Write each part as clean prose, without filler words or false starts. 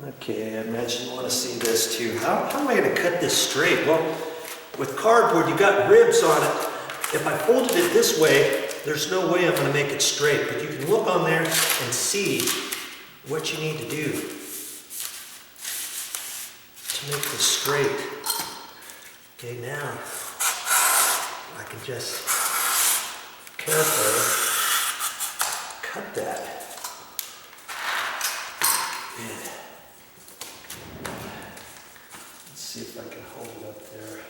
Okay, I imagine you want to see this too. How am I going to cut this straight? Well, with cardboard, you got ribs on it. If I folded it this way, there's no way I'm going to make it straight. But you can look on there and see what you need to do to make this straight. Okay, now I can just carefully cut that. Yeah. Let's see if I can hold it up there.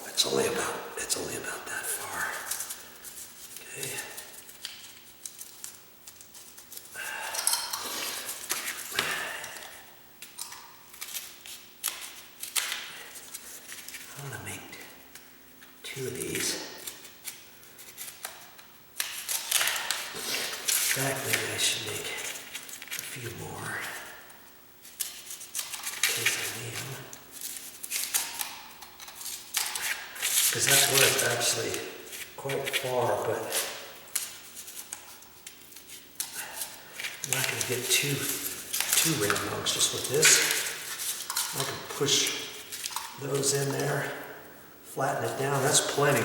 It's only about that far. Okay. I'm gonna make 2 of these. In fact, maybe I should make a few more in case I need them. Because that was actually quite far, but I'm not going to get too rambunctious just with this. I can push those in there, flatten it down. That's plenty.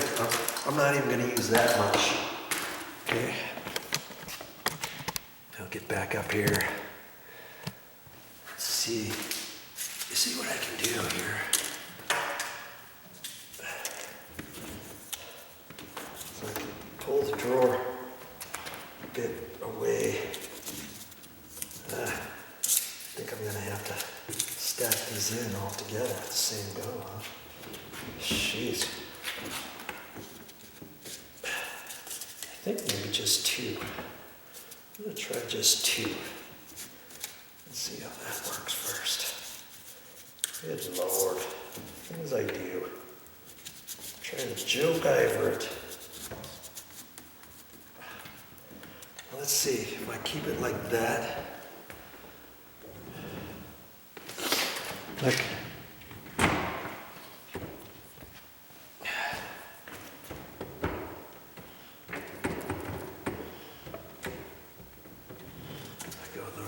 I'm not even going to use that much. Okay. I'll get back up here. Let's see. You see what I can do here. So I can pull the drawer a bit away. I think I'm gonna have to stack these in all together at the same go, huh? Jeez. I think maybe just 2. I'm going to try just 2. Let's see how that works first. Good Lord. What as I do? I'm trying to joegyver it. Let's see if I keep it like that. Like,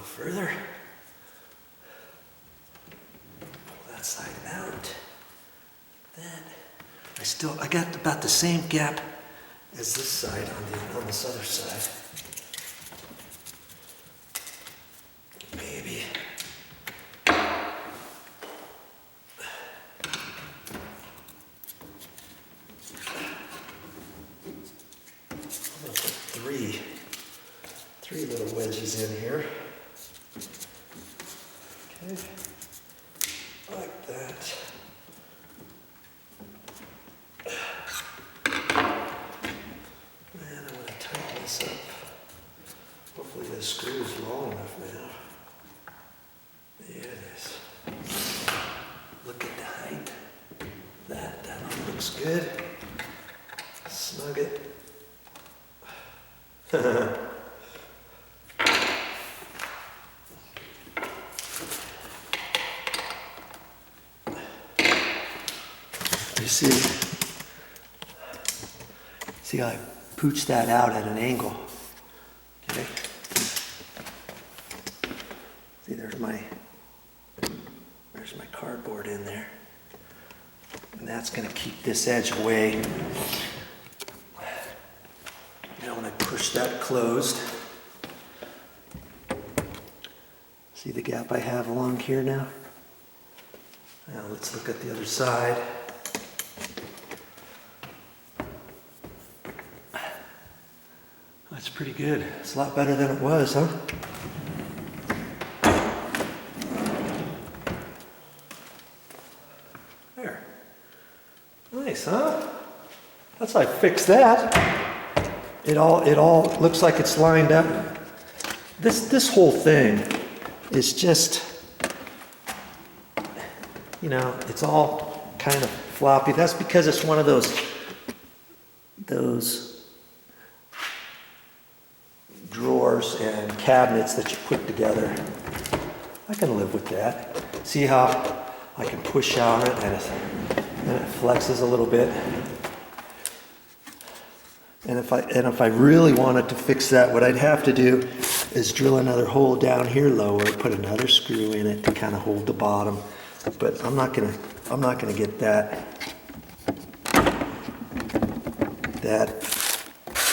further. Pull that side out. Then I got about the same gap as this side on this other side. Maybe. I'm gonna put three little wedges in here. Okay, like that. And I'm going to tighten this up. Hopefully the screw is long enough now. Yeah, it is. Look at the height. That looks good. Snug it. See how I pooched that out at an angle. Okay. See, there's my cardboard in there. And that's going to keep this edge away. Now when I push that closed, see the gap I have along here now? Now let's look at the other side. That's pretty good. It's a lot better than it was, huh? There. Nice, huh? That's how I fixed that. It all looks like it's lined up. This whole thing is just, you know, it's all kind of floppy. That's because it's one of those drawers and cabinets that you put together. I can live with that. See how I can push on it and it flexes a little bit. And if I really wanted to fix that, what I'd have to do is drill another hole down here lower, put another screw in it to kind of hold the bottom. But I'm not gonna get that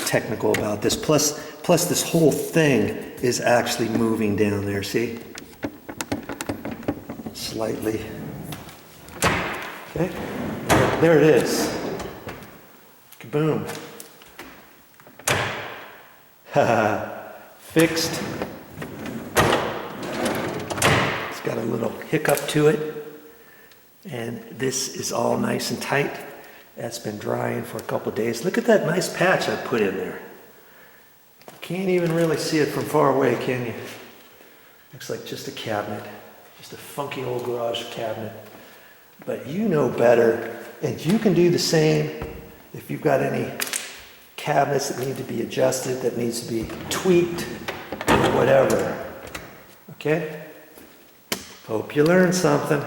technical about this. Plus this whole thing is actually moving down there, see? Slightly. Okay, there it is. Kaboom. Fixed. It's got a little hiccup to it. And this is all nice and tight. That's been drying for a couple of days. Look at that nice patch I put in there. Can't even really see it from far away, can you? Looks like just a cabinet. Just a funky old garage cabinet. But you know better, and you can do the same if you've got any cabinets that need to be adjusted, that needs to be tweaked, or whatever. Okay? Hope you learned something.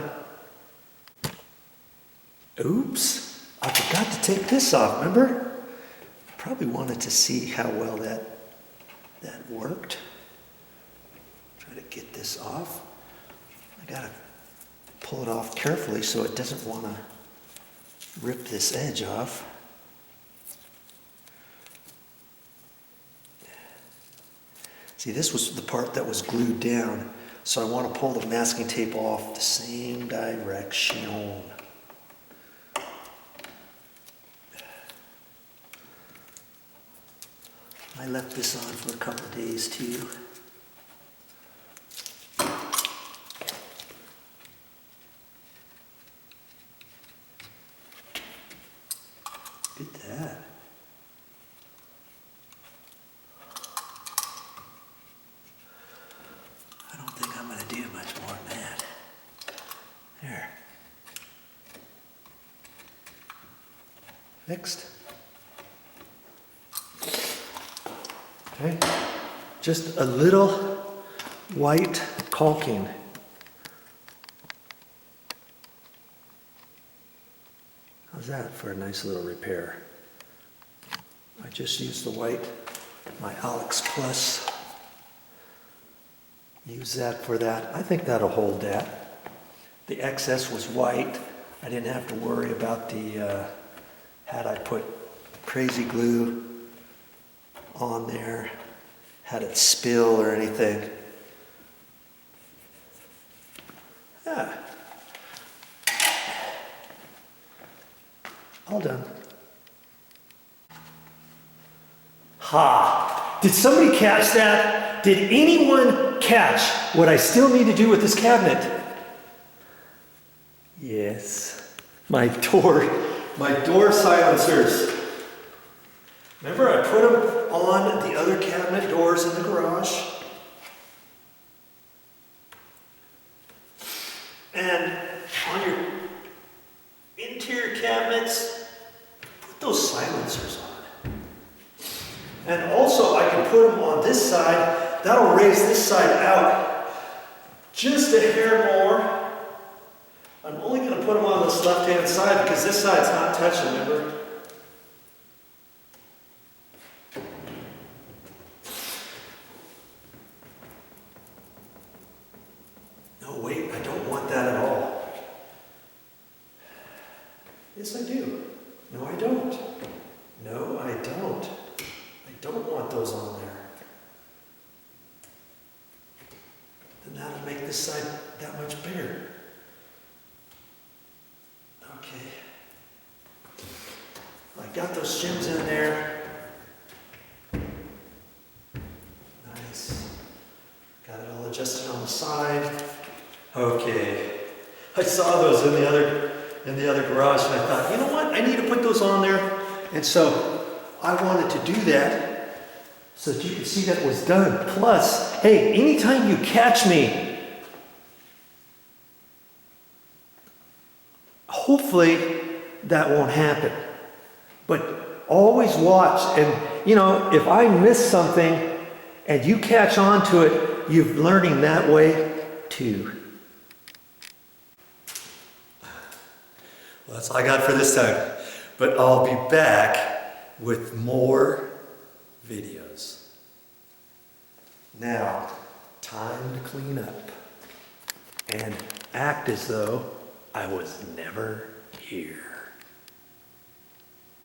Oops, I forgot to take this off, remember? Probably wanted to see how well that worked. Try to get this off. I gotta pull it off carefully so it doesn't want to rip this edge off. See, this was the part that was glued down, so I want to pull the masking tape off the same direction. I left this on for a couple of days too. Look at that. I don't think I'm going to do much more than that. There. Fixed. Okay. Just a little white caulking. How's that for a nice little repair? I just used the white, my Alex Plus. Use that for that. I think that'll hold that. The excess was white. I didn't have to worry about the, had I put crazy glue on there, had it spill or anything. Yeah. All done. Ha! Did somebody catch that? Did anyone catch what I still need to do with this cabinet? Yes. My door silencers. Remember I put them on the other cabinet doors in the garage? And on your interior cabinets, put those silencers on. And also I can put them on this side. That'll raise this side out just a hair more. I'm only going to put them on this left-hand side because this side's not touching, remember? No, wait, I don't want that at all. Yes, I do. No, I don't. No, I don't. I don't want those on there. Then that'll make this side that much bigger. Okay. I got those shims in there. Nice. Got it all adjusted on the side. Okay. I saw those in the other garage and I thought, you know what? I need to put those on there. And so I wanted to do that so that you could see that it was done. Plus, hey, anytime you catch me, hopefully that won't happen. But always watch, and you know, if I miss something and you catch on to it, you're learning that way too. Well, that's all I got for this time. But I'll be back with more videos. Now, time to clean up and act as though I was never here.